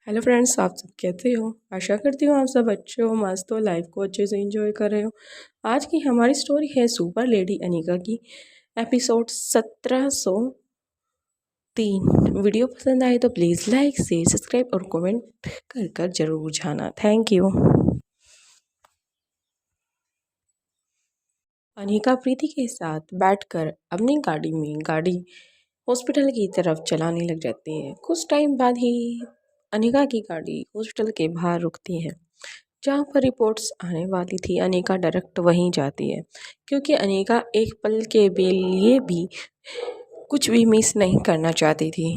Hello friends, आप सब कैसे हो। आशा करती हूँ आप सब अच्छे हो, मस्त हो, लाइफ को अच्छे से एंजॉय कर रहे हो। आज की हमारी स्टोरी है सुपर लेडी अनिका की, एपिसोड 1703। वीडियो पसंद आए तो प्लीज़ लाइक शेयर सब्सक्राइब और कमेंट कर कर जरूर जाना। Thank you. अनिका प्रीति के साथ बैठकर अपनी गाड़ी हॉस्पिटल की तरफ चलाने लग जाती है। कुछ टाइम बाद ही अनिका की गाड़ी हॉस्पिटल के बाहर रुकती है, जहाँ पर रिपोर्ट्स आने वाली थी। अनिका डायरेक्ट वहीं जाती है, क्योंकि अनिका एक पल के लिए भी कुछ भी मिस नहीं करना चाहती थी।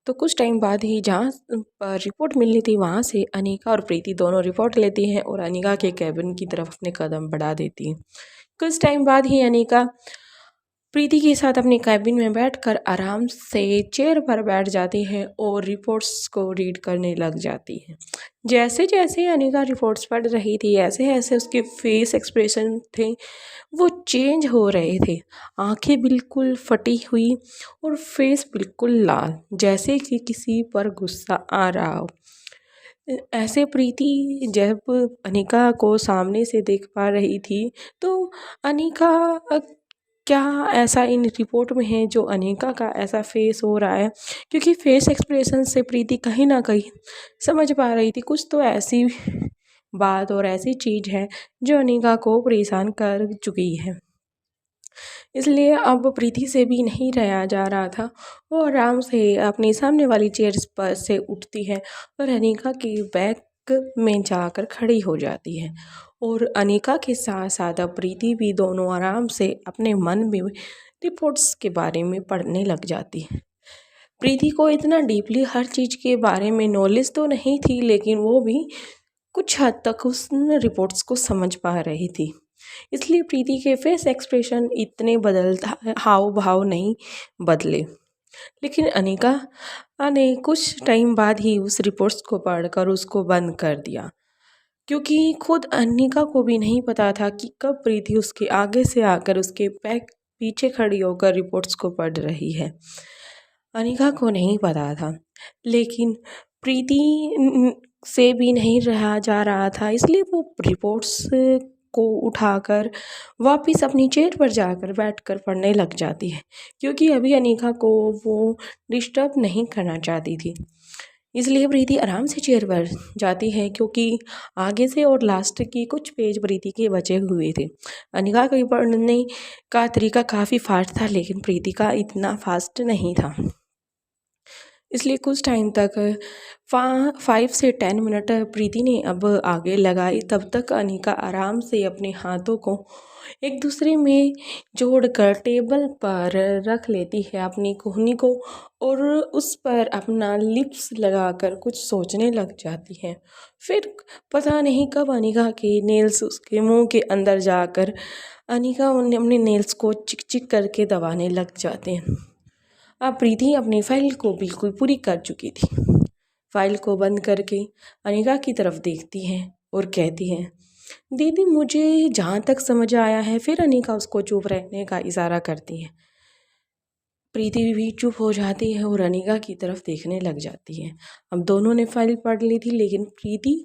तो कुछ टाइम बाद ही जहाँ पर रिपोर्ट मिलनी थी, वहाँ से अनिका और प्रीति दोनों रिपोर्ट लेती हैं और अनिका के कैबिन की तरफ अपने कदम बढ़ा देती हैं। कुछ टाइम बाद ही अनिका प्रीति के साथ अपने कैबिन में बैठकर आराम से चेयर पर बैठ जाती है और रिपोर्ट्स को रीड करने लग जाती है। जैसे जैसे अनिका रिपोर्ट्स पढ़ रही थी, ऐसे ऐसे उसके फेस एक्सप्रेशन थे वो चेंज हो रहे थे। आंखें बिल्कुल फटी हुई और फेस बिल्कुल लाल, जैसे कि किसी पर गुस्सा आ रहा हो। ऐसे प्रीति जब अनिका को सामने से देख पा रही थी, तो अनिका क्या ऐसा इन रिपोर्ट में है जो अनिका का ऐसा फेस हो रहा है, क्योंकि फेस एक्सप्रेशन से प्रीति कहीं ना कहीं समझ पा रही थी कुछ तो ऐसी बात और ऐसी चीज़ है जो अनिका को परेशान कर चुकी है। इसलिए अब प्रीति से भी नहीं रहा जा रहा था। वो आराम से अपनी सामने वाली चेयर पर से उठती है और अनिका के बैग में जाकर खड़ी हो जाती है। और अनिका के साथ साथ अब प्रीति भी दोनों आराम से अपने मन में रिपोर्ट्स के बारे में पढ़ने लग जाती है। प्रीति को इतना डीपली हर चीज़ के बारे में नॉलेज तो नहीं थी, लेकिन वो भी कुछ हद तक उस रिपोर्ट्स को समझ पा रही थी। इसलिए प्रीति के फेस एक्सप्रेशन इतने बदलता हाव भाव नहीं बदले। लेकिन अनिका ने कुछ टाइम बाद ही उस रिपोर्ट्स को पढ़कर उसको बंद कर दिया, क्योंकि खुद अनिका को भी नहीं पता था कि कब प्रीति उसके आगे से आकर उसके बैक पीछे खड़ी होकर रिपोर्ट्स को पढ़ रही है। अनिका को नहीं पता था, लेकिन प्रीति से भी नहीं रहा जा रहा था। इसलिए वो रिपोर्ट्स को उठाकर वापस अपनी चेयर पर जाकर बैठकर पढ़ने लग जाती है, क्योंकि अभी अनिका को वो डिस्टर्ब नहीं करना चाहती थी। इसलिए प्रीति आराम से चेयर पर जाती है, क्योंकि आगे से और लास्ट की कुछ पेज प्रीति के बचे हुए थे। अनिका के पढ़ने का तरीका काफ़ी फास्ट था, लेकिन प्रीति का इतना फास्ट नहीं था। इसलिए कुछ टाइम तक 5 से 10 मिनट प्रीति ने अब आगे लगाई। तब तक अनिका आराम से अपने हाथों को एक दूसरे में जोड़कर टेबल पर रख लेती है अपनी कोहनी को, और उस पर अपना लिप्स लगाकर कुछ सोचने लग जाती है। फिर पता नहीं कब अनिका के नेल्स उसके मुंह के अंदर जाकर अनिका अपने नेल्स को चिक चिक करके दबाने लग जाते हैं। अब प्रीति अपनी फाइल को बिल्कुल पूरी कर चुकी थी। फाइल को बंद करके अनिका की तरफ देखती है और कहती है, दीदी मुझे जहाँ तक समझ आया है। फिर अनिका उसको चुप रहने का इशारा करती है। प्रीति भी चुप हो जाती है और अनिका की तरफ देखने लग जाती है। अब दोनों ने फाइल पढ़ ली थी, लेकिन प्रीति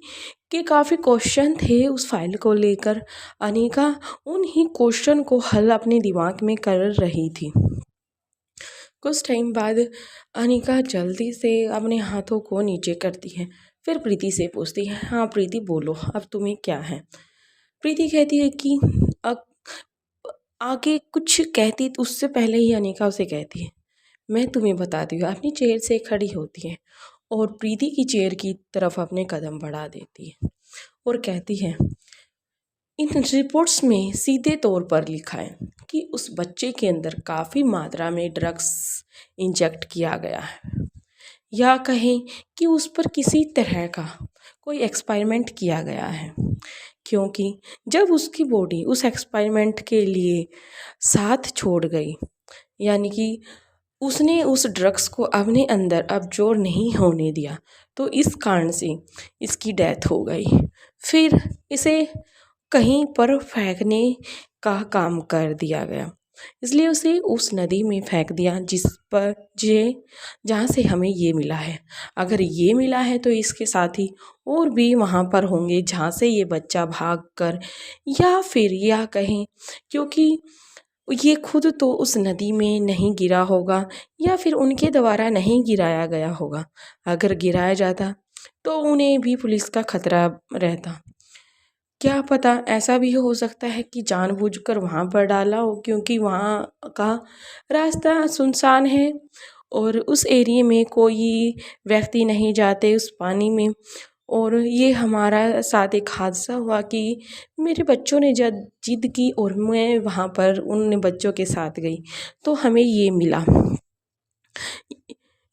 के काफ़ी क्वेश्चन थे उस फाइल को लेकर। अनिका उन ही क्वेश्चन को हल अपने दिमाग में कर रही थी। कुछ टाइम बाद अनिका जल्दी से अपने हाथों को नीचे करती है। फिर प्रीति से पूछती है, हाँ प्रीति बोलो, अब तुम्हें क्या है। प्रीति कहती है कि आगे कुछ कहती तो उससे पहले ही अनिका उसे कहती है, मैं तुम्हें बताती हूँ। अपनी चेयर से खड़ी होती है और प्रीति की चेयर की तरफ अपने कदम बढ़ा देती है और कहती है, इन रिपोर्ट्स में सीधे तौर पर लिखा है कि उस बच्चे के अंदर काफ़ी मात्रा में ड्रग्स इंजेक्ट किया गया है, या कहें कि उस पर किसी तरह का कोई एक्सपेरिमेंट किया गया है। क्योंकि जब उसकी बॉडी उस एक्सपेरिमेंट के लिए साथ छोड़ गई, यानी कि उसने उस ड्रग्स को अपने अंदर अब्जॉर्ब नहीं होने दिया, तो इस कारण से इसकी डेथ हो गई। फिर इसे कहीं पर फेंकने का काम कर दिया गया। इसलिए उसे उस नदी में फेंक दिया जिस पर जहाँ से हमें ये मिला है। अगर ये मिला है तो इसके साथ ही और भी वहाँ पर होंगे जहाँ से ये बच्चा भाग कर, या फिर या कहें क्योंकि ये खुद तो उस नदी में नहीं गिरा होगा या फिर उनके द्वारा नहीं गिराया गया होगा। अगर गिराया जाता तो उन्हें भी पुलिस का खतरा रहता। क्या पता ऐसा भी हो सकता है कि जानबूझकर वहाँ पर डाला हो, क्योंकि वहाँ का रास्ता सुनसान है और उस एरिए में कोई व्यक्ति नहीं जाते उस पानी में। और ये हमारा साथ एक हादसा हुआ कि मेरे बच्चों ने जब जिद की और मैं वहाँ पर उन बच्चों के साथ गई तो हमें ये मिला।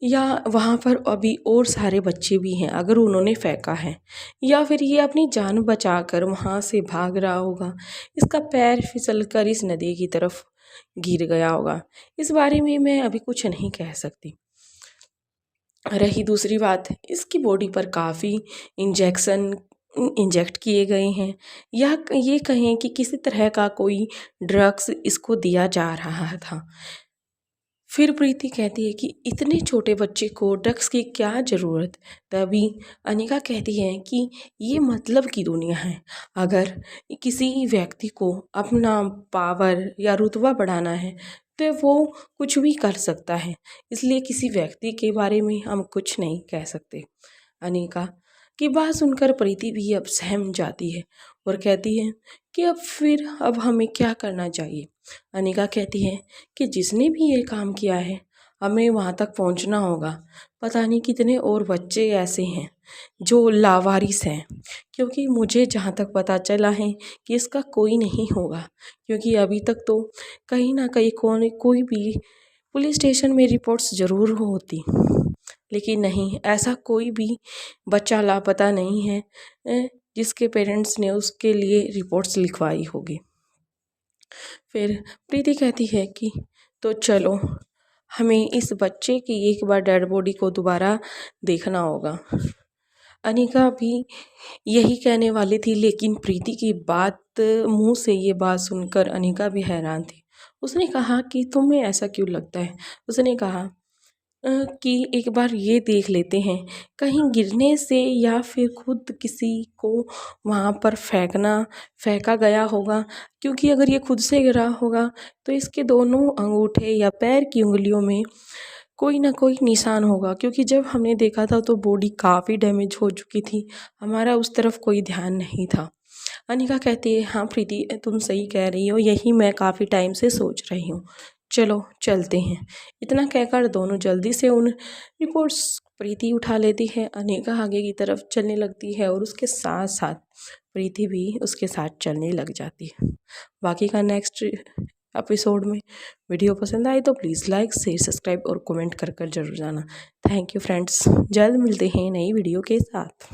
या वहाँ पर अभी और सारे बच्चे भी हैं, अगर उन्होंने फेंका है या फिर ये अपनी जान बचाकर वहाँ से भाग रहा होगा, इसका पैर फिसल कर इस नदी की तरफ गिर गया होगा। इस बारे में मैं अभी कुछ नहीं कह सकती। रही दूसरी बात, इसकी बॉडी पर काफ़ी इंजेक्शन इंजेक्ट किए गए हैं, या ये कहें कि किसी तरह का कोई ड्रग्स इसको दिया जा रहा था। फिर प्रीति कहती है कि इतने छोटे बच्चे को ड्रग्स की क्या ज़रूरत। तभी अनिका कहती है कि ये मतलब की दुनिया है। अगर किसी व्यक्ति को अपना पावर या रुतबा बढ़ाना है तो वो कुछ भी कर सकता है, इसलिए किसी व्यक्ति के बारे में हम कुछ नहीं कह सकते। अनिका की बात सुनकर प्रीति भी अब सहम जाती है और कहती है कि अब हमें क्या करना चाहिए। अनिका कहती है कि जिसने भी ये काम किया है हमें वहाँ तक पहुँचना होगा। पता नहीं कितने और बच्चे ऐसे हैं जो लावारिस हैं, क्योंकि मुझे जहाँ तक पता चला है कि इसका कोई नहीं होगा, क्योंकि अभी तक तो कहीं ना कहीं कोई भी पुलिस स्टेशन में रिपोर्ट्स ज़रूर होती, लेकिन नहीं, ऐसा कोई भी बच्चा लापता नहीं है जिसके पेरेंट्स ने उसके लिए रिपोर्ट्स लिखवाई होगी। फिर प्रीति कहती है कि तो चलो हमें इस बच्चे की एक बार डेड बॉडी को दोबारा देखना होगा। अनिका भी यही कहने वाली थी, लेकिन प्रीति की बात मुंह से ये बात सुनकर अनिका भी हैरान थी। उसने कहा कि तुम्हें ऐसा क्यों लगता है। उसने कहा कि एक बार ये देख लेते हैं, कहीं गिरने से या फिर खुद किसी को वहाँ पर फेंका गया होगा, क्योंकि अगर ये खुद से गिरा होगा तो इसके दोनों अंगूठे या पैर की उंगलियों में कोई ना कोई निशान होगा, क्योंकि जब हमने देखा था तो बॉडी काफ़ी डैमेज हो चुकी थी, हमारा उस तरफ कोई ध्यान नहीं था। अनिका कहती है हाँ प्रीति तुम सही कह रही हो, यही मैं काफ़ी टाइम से सोच रही हूँ, चलो चलते हैं। इतना कहकर दोनों जल्दी से उन रिपोर्ट्स प्रीति उठा लेती है, अनिका आगे की तरफ चलने लगती है और उसके साथ साथ प्रीति भी उसके साथ चलने लग जाती है। बाकी का नेक्स्ट एपिसोड में वीडियो पसंद आए तो प्लीज़ लाइक शेयर सब्सक्राइब और कमेंट कर कर जरूर जाना। थैंक यू फ्रेंड्स, जल्द मिलते हैं नई वीडियो के साथ।